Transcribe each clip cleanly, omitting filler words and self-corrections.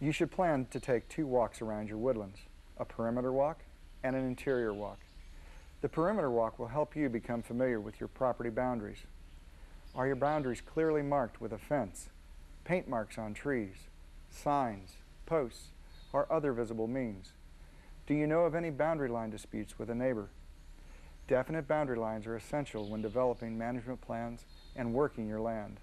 You should plan to take 2 walks around your woodlands, a perimeter walk and an interior walk. The perimeter walk will help you become familiar with your property boundaries. Are your boundaries clearly marked with a fence, paint marks on trees, signs, posts, or other visible means? Do you know of any boundary line disputes with a neighbor? Definite boundary lines are essential when developing management plans and working your land.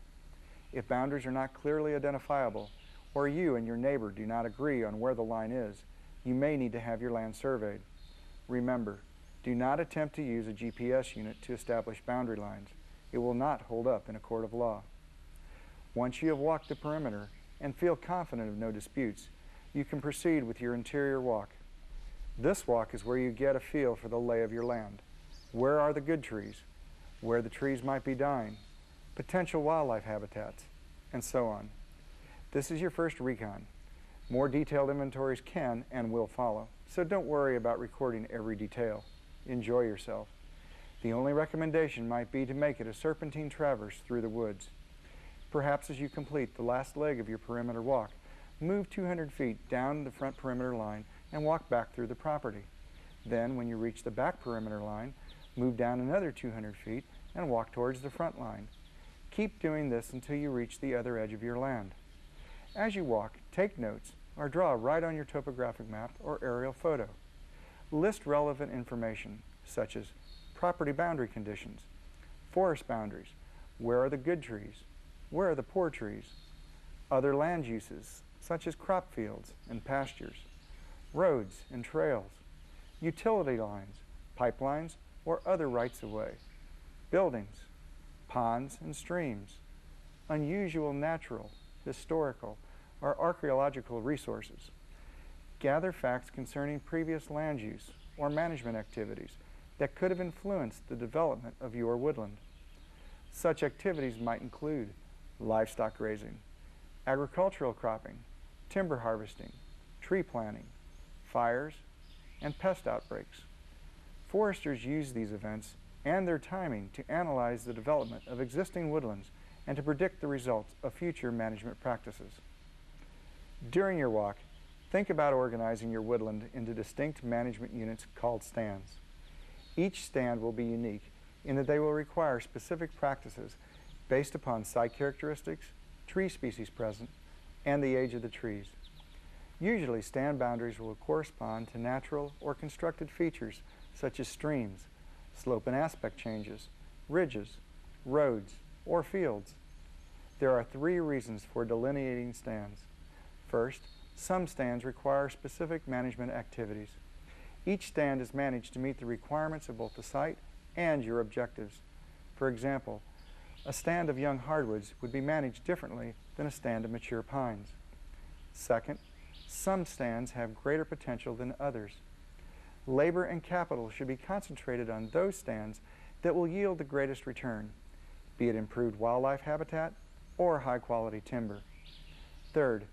If boundaries are not clearly identifiable, or you and your neighbor do not agree on where the line is, you may need to have your land surveyed. Remember, do not attempt to use a GPS unit to establish boundary lines. It will not hold up in a court of law. Once you have walked the perimeter and feel confident of no disputes, you can proceed with your interior walk. This walk is where you get a feel for the lay of your land. Where are the good trees? Where the trees might be dying? Potential wildlife habitats, and so on. This is your first recon. More detailed inventories can and will follow, so don't worry about recording every detail. Enjoy yourself. The only recommendation might be to make it a serpentine traverse through the woods. Perhaps as you complete the last leg of your perimeter walk, move 200 feet down the front perimeter line and walk back through the property. Then, when you reach the back perimeter line, move down another 200 feet and walk towards the front line. Keep doing this until you reach the other edge of your land. As you walk, take notes or draw right on your topographic map or aerial photo. List relevant information such as property boundary conditions, forest boundaries, where are the good trees, where are the poor trees, other land uses such as crop fields and pastures, roads and trails, utility lines, pipelines, or other rights-of-way, buildings, ponds and streams, unusual natural, historical, or archaeological resources. Gather facts concerning previous land use or management activities that could have influenced the development of your woodland. Such activities might include livestock grazing, agricultural cropping, timber harvesting, tree planting, fires, and pest outbreaks. Foresters use these events and their timing to analyze the development of existing woodlands and to predict the results of future management practices. During your walk, think about organizing your woodland into distinct management units called stands. Each stand will be unique in that they will require specific practices based upon site characteristics, tree species present, and the age of the trees. Usually, stand boundaries will correspond to natural or constructed features such as streams, slope and aspect changes, ridges, roads, or fields. There are 3 reasons for delineating stands. First, some stands require specific management activities. Each stand is managed to meet the requirements of both the site and your objectives. For example, a stand of young hardwoods would be managed differently than a stand of mature pines. Second, some stands have greater potential than others. Labor and capital should be concentrated on those stands that will yield the greatest return, be it improved wildlife habitat or high-quality timber. Third,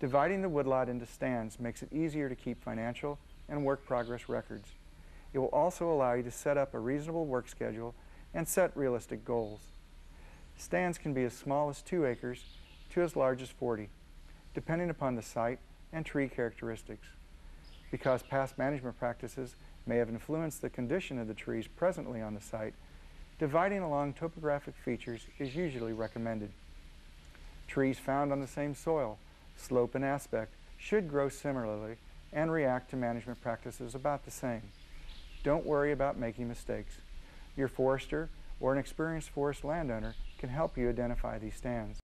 dividing the woodlot into stands makes it easier to keep financial and work progress records. It will also allow you to set up a reasonable work schedule and set realistic goals. Stands can be as small as 2 acres to as large as 40, depending upon the site and tree characteristics. Because past management practices may have influenced the condition of the trees presently on the site, dividing along topographic features is usually recommended. Trees found on the same soil, slope and aspect should grow similarly and react to management practices about the same. Don't worry about making mistakes. Your forester or an experienced forest landowner can help you identify these stands.